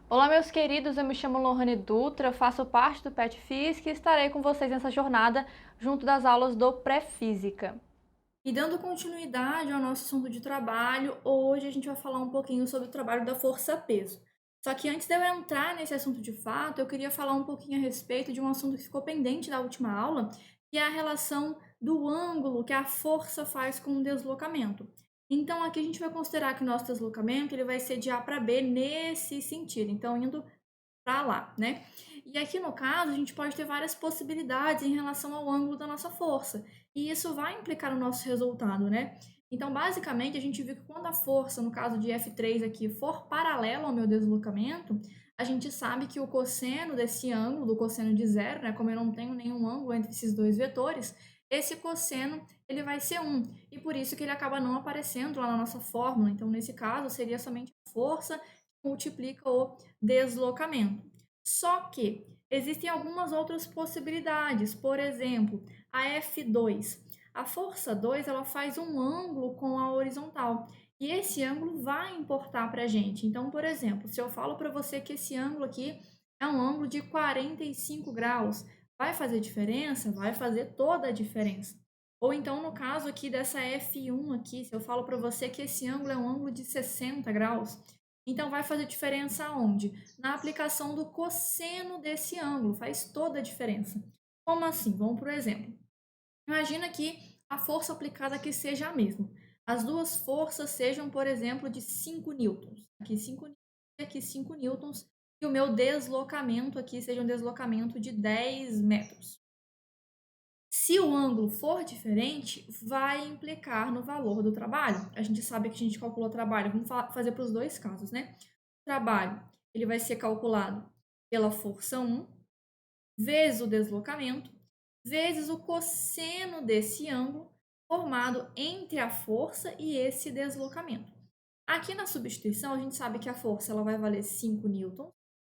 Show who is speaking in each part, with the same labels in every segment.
Speaker 1: Olá, meus queridos, eu me chamo Lohane Dutra, faço parte do PET Física e estarei com vocês nessa jornada junto das aulas do Pré-Física.
Speaker 2: E dando continuidade ao nosso assunto de trabalho, hoje a gente vai falar um pouquinho sobre o trabalho da força-peso. Só que antes de eu entrar nesse assunto de fato, eu queria falar um pouquinho a respeito de um assunto que ficou pendente da última aula, que é a relação do ângulo que a força faz com o deslocamento. Então aqui a gente vai considerar que o nosso deslocamento ele vai ser de A para B nesse sentido, então indo para lá, né? E aqui no caso, a gente pode ter várias possibilidades em relação ao ângulo da nossa força, e isso vai implicar no nosso resultado, né? Então, basicamente, a gente viu que quando a força, no caso de F3 aqui, for paralela ao meu deslocamento, a gente sabe que o cosseno desse ângulo, do cosseno de zero, né? Como eu não tenho nenhum ângulo entre esses dois vetores, esse cosseno ele vai ser 1, e por isso que ele acaba não aparecendo lá na nossa fórmula. Então, nesse caso, seria somente a força multiplica o deslocamento. Só que existem algumas outras possibilidades, por exemplo, a F2. A força 2 ela faz um ângulo com a horizontal e esse ângulo vai importar para a gente. Então, por exemplo, se eu falo para você que esse ângulo aqui é um ângulo de 45 graus, vai fazer diferença? Vai fazer toda a diferença. Ou então, no caso aqui dessa F1 aqui, se eu falo para você que esse ângulo é um ângulo de 60 graus, então vai fazer diferença aonde? Na aplicação do cosseno desse ângulo, faz toda a diferença. Como assim? Vamos para o exemplo. Imagina que a força aplicada aqui seja a mesma. As duas forças sejam, por exemplo, de 5 newtons. Aqui 5 newtons e aqui 5 newtons. E o meu deslocamento aqui seja um deslocamento de 10 metros. Se o ângulo for diferente, vai implicar no valor do trabalho. A gente sabe que a gente calculou o trabalho, vamos fazer para os dois casos, né? O trabalho, ele vai ser calculado pela força 1 vezes o deslocamento, vezes o cosseno desse ângulo formado entre a força e esse deslocamento. Aqui na substituição, a gente sabe que a força ela vai valer 5 newtons,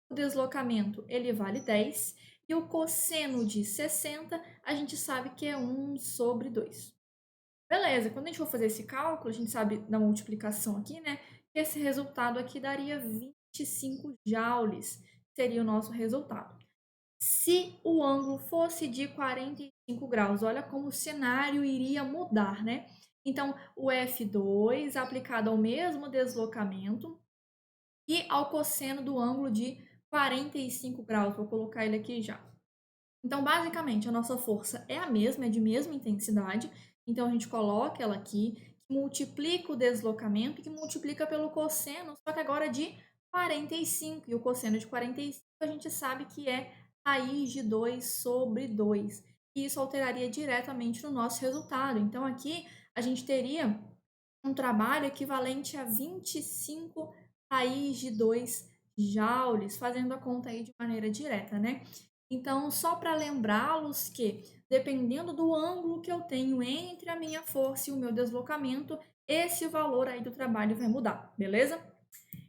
Speaker 2: o deslocamento ele vale 10 e o cosseno de 60 a gente sabe que é 1/2. Beleza, quando a gente for fazer esse cálculo, a gente sabe da multiplicação aqui, né? Que esse resultado aqui daria 25 joules, seria o nosso resultado. Se o ângulo fosse de 45 graus, olha como o cenário iria mudar, né? Então, o F2 aplicado ao mesmo deslocamento e ao cosseno do ângulo de 45 graus. Vou colocar ele aqui já. Então, basicamente, a nossa força é a mesma, é de mesma intensidade. Então, a gente coloca ela aqui, multiplica o deslocamento, que multiplica pelo cosseno, só que agora de 45. E o cosseno de 45 a gente sabe que é raiz de 2 sobre 2. E isso alteraria diretamente no nosso resultado. Então, aqui a gente teria um trabalho equivalente a 25 raiz de 2 joules, fazendo a conta aí de maneira direta, né? Então, só para lembrá-los que, dependendo do ângulo que eu tenho entre a minha força e o meu deslocamento, esse valor aí do trabalho vai mudar, beleza?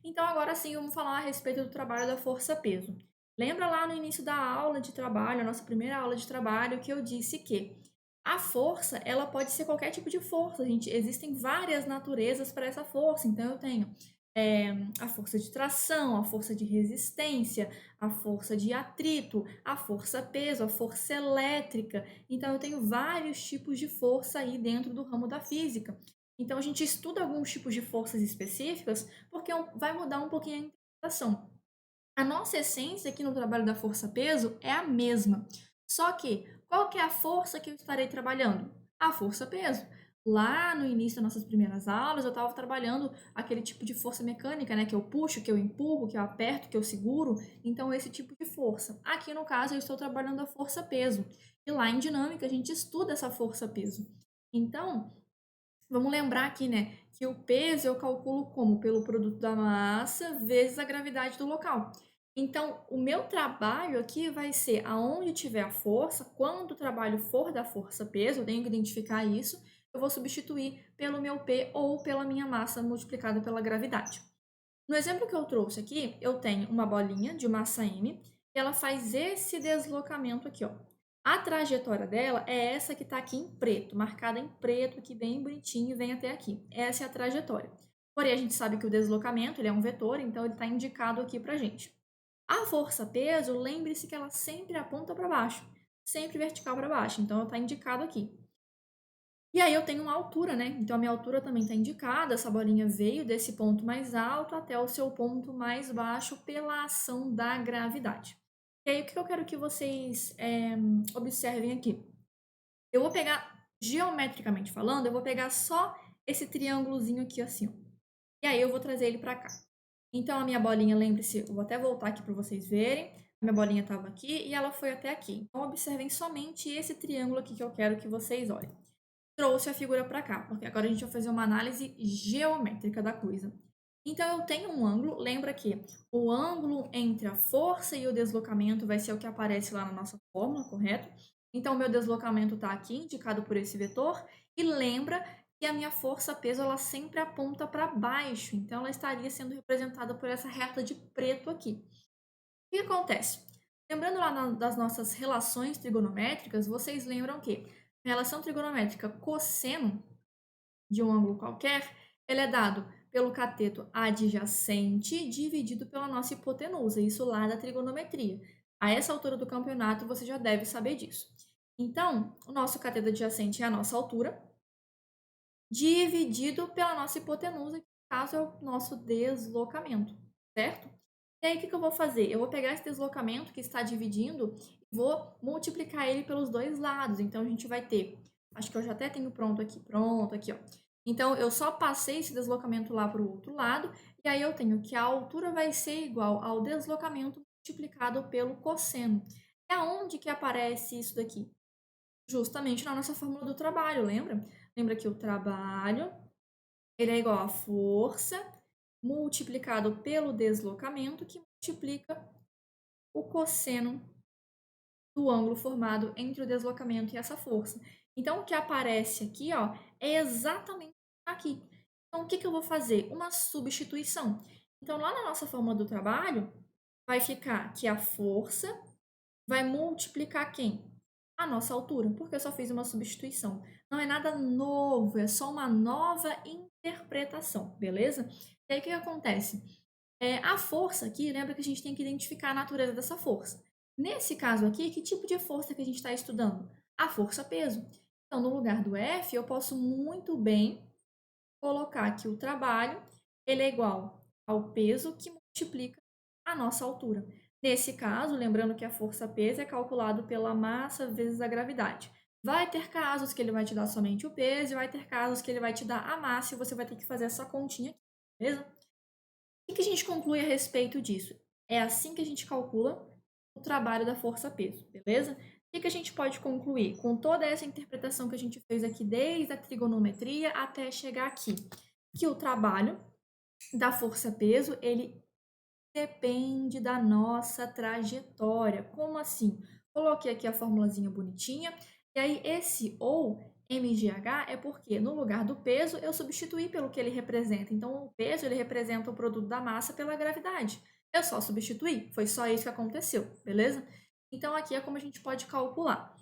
Speaker 2: Então, agora sim, vamos falar a respeito do trabalho da força-peso. Lembra lá no início da aula de trabalho, a nossa primeira aula de trabalho, que eu disse que a força, ela pode ser qualquer tipo de força, gente. Existem várias naturezas para essa força. Então, eu tenho a força de tração, a força de resistência, a força de atrito, a força-peso, a força elétrica. Então, eu tenho vários tipos de força aí dentro do ramo da física. Então, a gente estuda alguns tipos de forças específicas porque vai mudar um pouquinho a interpretação. A nossa essência aqui no trabalho da força-peso é a mesma. Só que, qual que é a força que eu estarei trabalhando? A força-peso. Lá no início das nossas primeiras aulas, eu estava trabalhando aquele tipo de força mecânica, né? Que eu puxo, que eu empurro, que eu aperto, que eu seguro. Então, esse tipo de força. Aqui, no caso, eu estou trabalhando a força-peso. E lá em dinâmica, a gente estuda essa força-peso. Então, vamos lembrar aqui, né, que o peso eu calculo como? Pelo produto da massa vezes a gravidade do local. Então, o meu trabalho aqui vai ser aonde tiver a força, quando o trabalho for da força-peso, eu tenho que identificar isso, eu vou substituir pelo meu P ou pela minha massa multiplicada pela gravidade. No exemplo que eu trouxe aqui, eu tenho uma bolinha de massa m, e ela faz esse deslocamento aqui, ó. A trajetória dela é essa que está aqui em preto, marcada em preto, aqui bem bonitinho, vem até aqui. Essa é a trajetória. Porém, a gente sabe que o deslocamento ele é um vetor, então ele está indicado aqui para a gente. A força-peso, lembre-se que ela sempre aponta para baixo, sempre vertical para baixo, então está indicado aqui. E aí eu tenho uma altura, né? Então a minha altura também está indicada, essa bolinha veio desse ponto mais alto até o seu ponto mais baixo pela ação da gravidade. E aí o que eu quero que vocês observem aqui? Eu vou pegar, geometricamente falando, eu vou pegar só esse triângulozinho aqui assim, ó. E aí eu vou trazer ele para cá. Então a minha bolinha, lembre-se, eu vou até voltar aqui para vocês verem. A minha bolinha estava aqui e ela foi até aqui. Então observem somente esse triângulo aqui que eu quero que vocês olhem. Trouxe a figura para cá, porque agora a gente vai fazer uma análise geométrica da coisa. Então eu tenho um ângulo, lembra que o ângulo entre a força e o deslocamento vai ser o que aparece lá na nossa fórmula, correto? Então o meu deslocamento está aqui, indicado por esse vetor, e lembra que a minha força-peso ela sempre aponta para baixo, então ela estaria sendo representada por essa reta de preto aqui. O que acontece? Lembrando lá das nossas relações trigonométricas, vocês lembram que a relação trigonométrica cosseno de um ângulo qualquer, ele é dado pelo cateto adjacente dividido pela nossa hipotenusa, isso lá da trigonometria. A essa altura do campeonato você já deve saber disso. Então, o nosso cateto adjacente é a nossa altura, dividido pela nossa hipotenusa, que no caso é o nosso deslocamento, certo? E aí, o que eu vou fazer? Eu vou pegar esse deslocamento que está dividindo e vou multiplicar ele pelos dois lados. Então, a gente vai ter, acho que eu já até tenho pronto aqui, ó. Então, eu só passei esse deslocamento lá para o outro lado, e aí eu tenho que a altura vai ser igual ao deslocamento multiplicado pelo cosseno. É aonde que aparece isso daqui? Justamente na nossa fórmula do trabalho, lembra? Lembra que o trabalho ele é igual a força multiplicado pelo deslocamento, que multiplica o cosseno do ângulo formado entre o deslocamento e essa força. Então, o que aparece aqui, ó, é exatamente aqui. Então, o que eu vou fazer? Uma substituição. Então, lá na nossa fórmula do trabalho, vai ficar que a força vai multiplicar quem? A nossa altura, porque eu só fiz uma substituição. Não é nada novo, é só uma nova interpretação, beleza? E aí o que acontece? A força aqui, lembra que a gente tem que identificar a natureza dessa força. Nesse caso aqui, que tipo de força que a gente está estudando? A força-peso. Então, no lugar do F, eu posso muito bem colocar que o trabalho ele é igual ao peso que multiplica a nossa altura. Nesse caso, lembrando que a força-peso é calculado pela massa vezes a gravidade. Vai ter casos que ele vai te dar somente o peso e vai ter casos que ele vai te dar a massa e você vai ter que fazer essa continha aqui, beleza? O que a gente conclui a respeito disso? É assim que a gente calcula o trabalho da força-peso, beleza? O que a gente pode concluir com toda essa interpretação que a gente fez aqui, desde a trigonometria até chegar aqui? Que o trabalho da força-peso, ele depende da nossa trajetória. Como assim? Coloquei aqui a formulazinha bonitinha, e aí esse ou mgh é porque no lugar do peso eu substituí pelo que ele representa. Então o peso ele representa o produto da massa pela gravidade. Eu só substituí, foi só isso que aconteceu, beleza? Então aqui é como a gente pode calcular.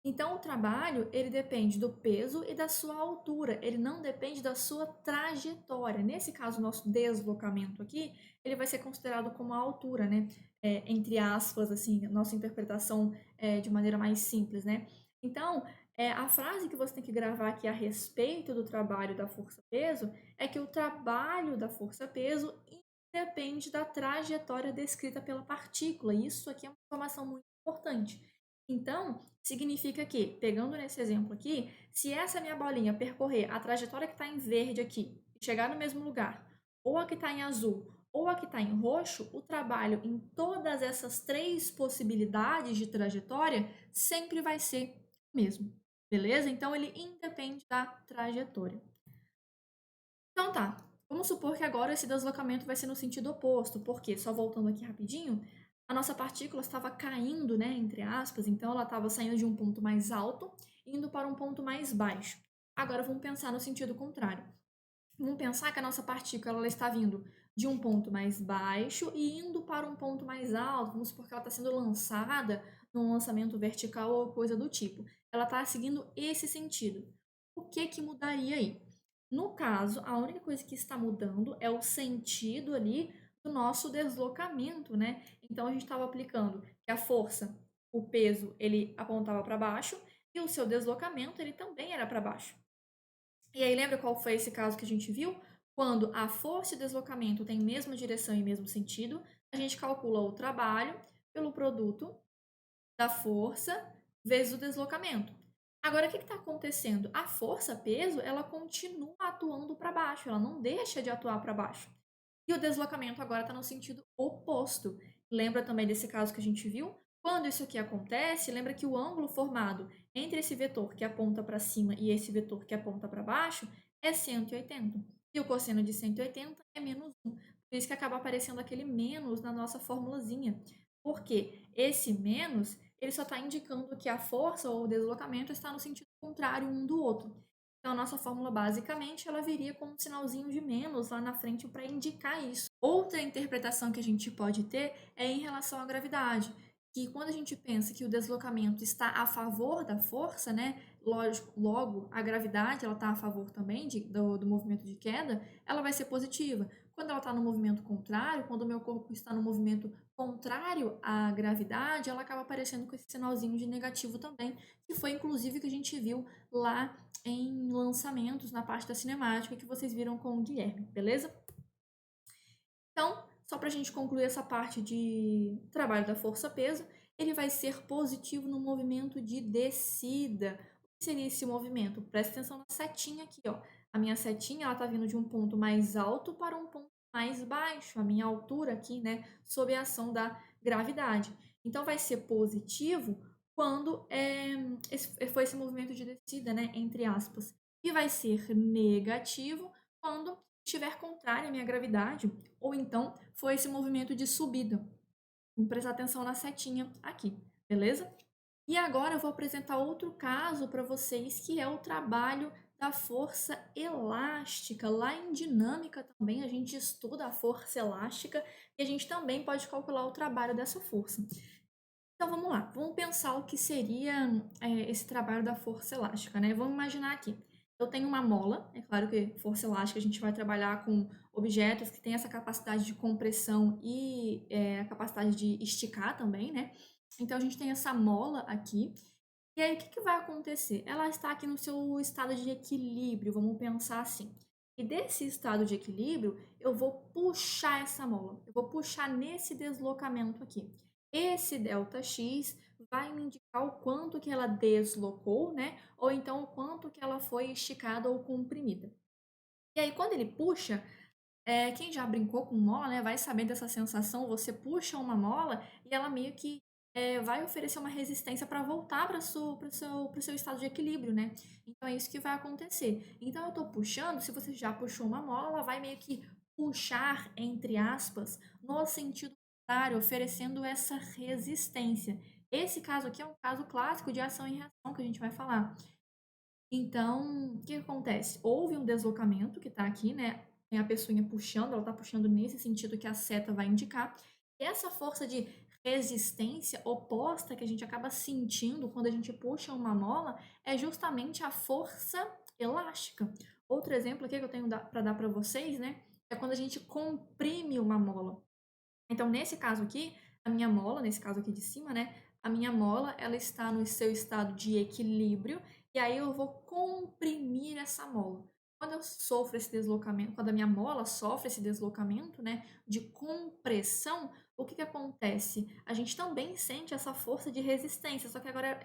Speaker 2: Então, o trabalho, ele depende do peso e da sua altura, ele não depende da sua trajetória. Nesse caso, o nosso deslocamento aqui, ele vai ser considerado como a altura, né? Entre aspas, assim, a nossa interpretação de maneira mais simples, né? Então, a frase que você tem que gravar aqui a respeito do trabalho da força-peso é que o trabalho da força-peso independe da trajetória descrita pela partícula. Isso aqui é uma informação muito importante. Então, significa que, pegando nesse exemplo aqui, se essa minha bolinha percorrer a trajetória que está em verde aqui e chegar no mesmo lugar, ou a que está em azul, ou a que está em roxo, o trabalho em todas essas três possibilidades de trajetória sempre vai ser o mesmo, beleza? Então, ele independe da trajetória. Então tá, vamos supor que agora esse deslocamento vai ser no sentido oposto, porque, só voltando aqui rapidinho, a nossa partícula estava caindo, né, entre aspas, então ela estava saindo de um ponto mais alto e indo para um ponto mais baixo. Agora vamos pensar no sentido contrário. Vamos pensar que a nossa partícula ela está vindo de um ponto mais baixo e indo para um ponto mais alto. Vamos supor que ela está sendo lançada num lançamento vertical ou coisa do tipo. Ela está seguindo esse sentido. O que mudaria aí? No caso, a única coisa que está mudando é o sentido ali do nosso deslocamento, né? Então a gente estava aplicando que a força, o peso, ele apontava para baixo e o seu deslocamento, ele também era para baixo. E aí lembra qual foi esse caso que a gente viu? Quando a força e o deslocamento têm mesma direção e mesmo sentido, a gente calcula o trabalho pelo produto da força vezes o deslocamento. Agora, o que está acontecendo? A força, peso, ela continua atuando para baixo, ela não deixa de atuar para baixo. E o deslocamento agora está no sentido oposto. Lembra também desse caso que a gente viu? Quando isso aqui acontece, lembra que o ângulo formado entre esse vetor que aponta para cima e esse vetor que aponta para baixo é 180. E o cosseno de 180 é menos 1. Por isso que acaba aparecendo aquele menos na nossa formulazinha. Porque esse menos, ele só está indicando que a força ou o deslocamento está no sentido contrário um do outro. Então, a nossa fórmula, basicamente, ela viria com um sinalzinho de menos lá na frente para indicar isso. Outra interpretação que a gente pode ter é em relação à gravidade, que quando a gente pensa que o deslocamento está a favor da força, né, logo a gravidade ela está a favor também do movimento de queda, ela vai ser positiva. Quando ela está no movimento contrário, quando o meu corpo está no movimento contrário à gravidade, ela acaba aparecendo com esse sinalzinho de negativo também, que foi inclusive que a gente viu lá em lançamentos na parte da cinemática que vocês viram com o Guilherme, beleza? Então, só para a gente concluir essa parte de trabalho da força-peso, ele vai ser positivo no movimento de descida. O que seria esse movimento? Presta atenção na setinha aqui, ó. A minha setinha, ela tá vindo de um ponto mais alto para um ponto mais baixo. A minha altura aqui, né, sob a ação da gravidade. Então, vai ser positivo quando foi esse movimento de descida, né, entre aspas. E vai ser negativo quando estiver contrária à minha gravidade, ou então foi esse movimento de subida. Vamos prestar atenção na setinha aqui, beleza? E agora eu vou apresentar outro caso para vocês, que é o trabalho da força elástica. Lá em dinâmica também a gente estuda a força elástica e a gente também pode calcular o trabalho dessa força. Então vamos lá, vamos pensar o que seria esse trabalho da força elástica, né? Vamos imaginar aqui. Eu tenho uma mola, é claro que força elástica a gente vai trabalhar com objetos que têm essa capacidade de compressão e a capacidade de esticar também, né? Então a gente tem essa mola aqui. E aí o que vai acontecer? Ela está aqui no seu estado de equilíbrio, vamos pensar assim. E desse estado de equilíbrio, eu vou puxar essa mola. Eu vou puxar nesse deslocamento aqui. Esse ΔX vai me indicar o quanto que ela deslocou, né? Ou então o quanto que ela foi esticada ou comprimida. E aí, quando ele puxa, quem já brincou com mola, né, vai saber dessa sensação. Você puxa uma mola e ela meio que vai oferecer uma resistência para voltar para o seu estado de equilíbrio, né? Então é isso que vai acontecer. Então eu estou puxando, se você já puxou uma mola, ela vai meio que puxar, entre aspas, no sentido contrário, oferecendo essa resistência. Esse caso aqui é um caso clássico de ação e reação que a gente vai falar. Então, o que acontece? Houve um deslocamento que está aqui, né? Tem a pessoinha puxando, ela está puxando nesse sentido que a seta vai indicar. E essa força de resistência oposta que a gente acaba sentindo quando a gente puxa uma mola é justamente a força elástica. Outro exemplo aqui que eu tenho para dar para vocês, né? É quando a gente comprime uma mola. Então, nesse caso aqui, a minha mola, nesse caso aqui de cima, né? A minha mola, ela está no seu estado de equilíbrio e aí eu vou comprimir essa mola. Quando eu sofro esse deslocamento, quando a minha mola sofre esse deslocamento, né, de compressão, o que acontece? A gente também sente essa força de resistência, só que agora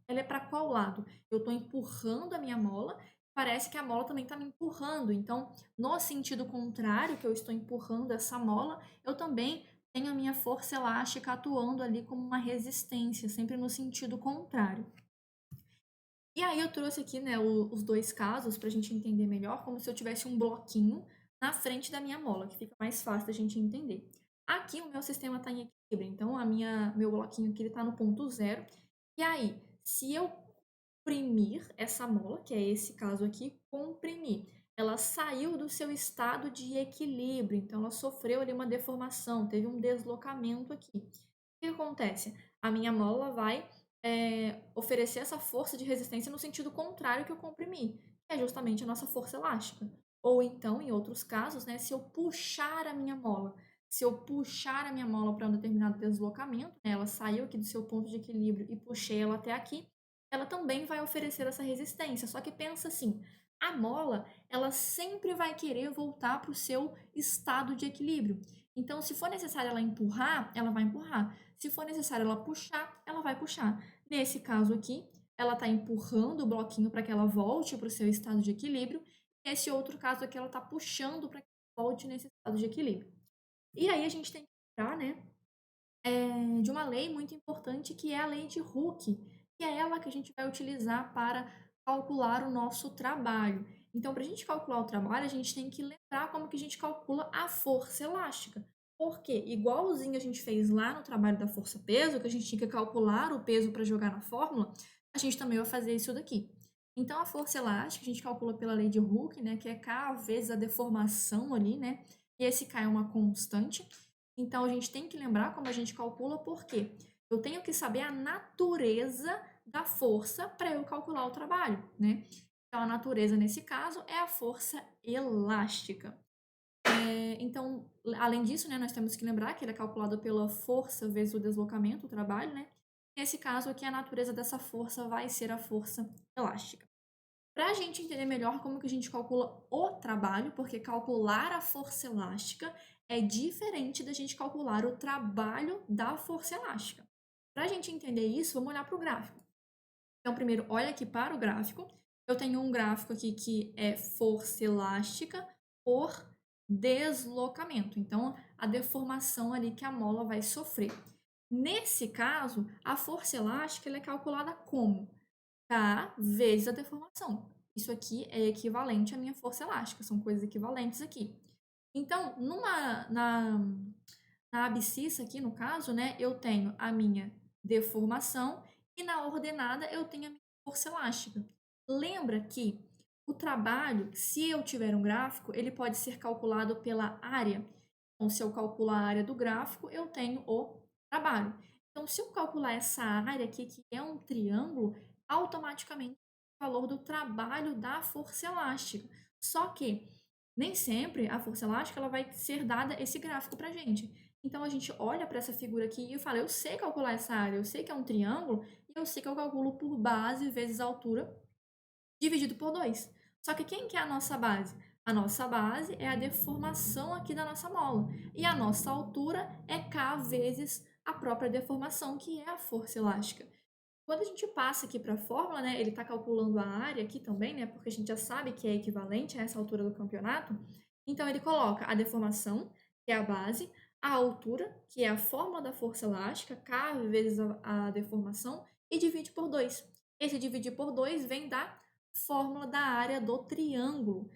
Speaker 2: ela é para qual lado? Eu estou empurrando a minha mola, parece que a mola também está me empurrando. Então, no sentido contrário, que eu estou empurrando essa mola, eu também tenho a minha força elástica atuando ali como uma resistência, sempre no sentido contrário. E aí eu trouxe aqui, né, os dois casos para a gente entender melhor, como se eu tivesse um bloquinho na frente da minha mola, que fica mais fácil da gente entender. Aqui o meu sistema está em equilíbrio, então meu bloquinho aqui está no ponto zero. E aí, se eu comprimir essa mola, que é esse caso aqui, comprimir, ela saiu do seu estado de equilíbrio, então ela sofreu ali uma deformação, teve um deslocamento aqui. O que acontece? A minha mola vai oferecer essa força de resistência no sentido contrário que eu comprimi, que é justamente a nossa força elástica. Ou então, em outros casos, né, se eu puxar a minha mola, se eu puxar a minha mola para um determinado deslocamento, né, ela saiu aqui do seu ponto de equilíbrio e puxei ela até aqui, ela também vai oferecer essa resistência. Só que pensa assim, a mola, ela sempre vai querer voltar para o seu estado de equilíbrio. Então, se for necessário ela empurrar, ela vai empurrar. Se for necessário ela puxar, ela vai puxar. Nesse caso aqui, ela está empurrando o bloquinho para que ela volte para o seu estado de equilíbrio. Nesse outro caso aqui, ela está puxando para que ela volte nesse estado de equilíbrio. E aí a gente tem que lembrar, né, de uma lei muito importante que é a lei de Hooke, que é ela que a gente vai utilizar para calcular o nosso trabalho. Então, para a gente calcular o trabalho, a gente tem que lembrar como que a gente calcula a força elástica. Porque, igualzinho a gente fez lá no trabalho da força-peso, que a gente tinha que calcular o peso para jogar na fórmula, a gente também vai fazer isso daqui. Então, a força elástica a gente calcula pela lei de Hooke, né, que é K vezes a deformação ali, né? E esse K é uma constante. Então, a gente tem que lembrar como a gente calcula, porque eu tenho que saber a natureza da força para eu calcular o trabalho, né? Então, a natureza, nesse caso, é a força elástica. Então, além disso, né, nós temos que lembrar que ele é calculado pela força vezes o deslocamento, o trabalho, né? Nesse caso aqui, a natureza dessa força vai ser a força elástica. Para a gente entender melhor como que a gente calcula o trabalho, porque calcular a força elástica é diferente da gente calcular o trabalho da força elástica. Para a gente entender isso, vamos olhar para o gráfico. Então, primeiro, olha aqui para o gráfico. Eu tenho um gráfico aqui que é força elástica por deslocamento. Então, a deformação ali que a mola vai sofrer. Nesse caso, a força elástica ela é calculada como? K vezes a deformação. Isso aqui é equivalente à minha força elástica, são coisas equivalentes aqui. Então, na abscissa aqui, no caso, né, eu tenho a minha deformação e na ordenada eu tenho a minha força elástica. Lembra que o trabalho, se eu tiver um gráfico, ele pode ser calculado pela área. Então, se eu calcular a área do gráfico, eu tenho o trabalho. Então, se eu calcular essa área aqui, que é um triângulo, automaticamente o valor do trabalho da força elástica. Só que nem sempre a força elástica ela vai ser dada esse gráfico para gente. Então a gente olha para essa figura aqui e eu falo, eu sei calcular essa área, eu sei que é um triângulo e eu sei que eu calculo por base vezes altura dividido por 2. Só que quem que é a nossa base? A nossa base é a deformação aqui da nossa mola. E a nossa altura é K vezes a própria deformação, que é a força elástica. Quando a gente passa aqui para a fórmula, né, ele está calculando a área aqui também, né, porque a gente já sabe que é equivalente a essa altura do campeonato. Então, ele coloca a deformação, que é a base, a altura, que é a fórmula da força elástica, K vezes a deformação, e divide por 2. Esse dividir por 2 vem da fórmula da área do triângulo.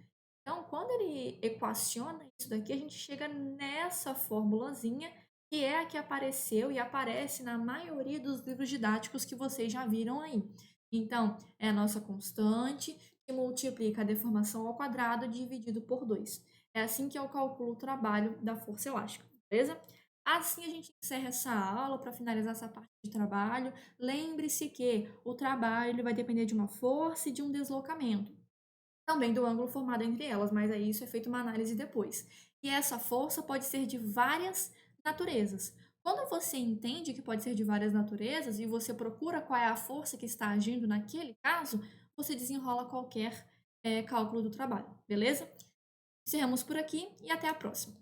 Speaker 2: Então, quando ele equaciona isso daqui, a gente chega nessa formulazinha, que é a que apareceu e aparece na maioria dos livros didáticos que vocês já viram aí. Então, é a nossa constante que multiplica a deformação ao quadrado dividido por 2. É assim que eu calculo o trabalho da força elástica, beleza? Assim a gente encerra essa aula para finalizar essa parte de trabalho. Lembre-se que o trabalho vai depender de uma força e de um deslocamento. Também do ângulo formado entre elas, mas aí isso é feito uma análise depois. E essa força pode ser de várias naturezas. Quando você entende que pode ser de várias naturezas e você procura qual é a força que está agindo naquele caso, você desenrola qualquer cálculo do trabalho, beleza? Encerramos por aqui e até a próxima.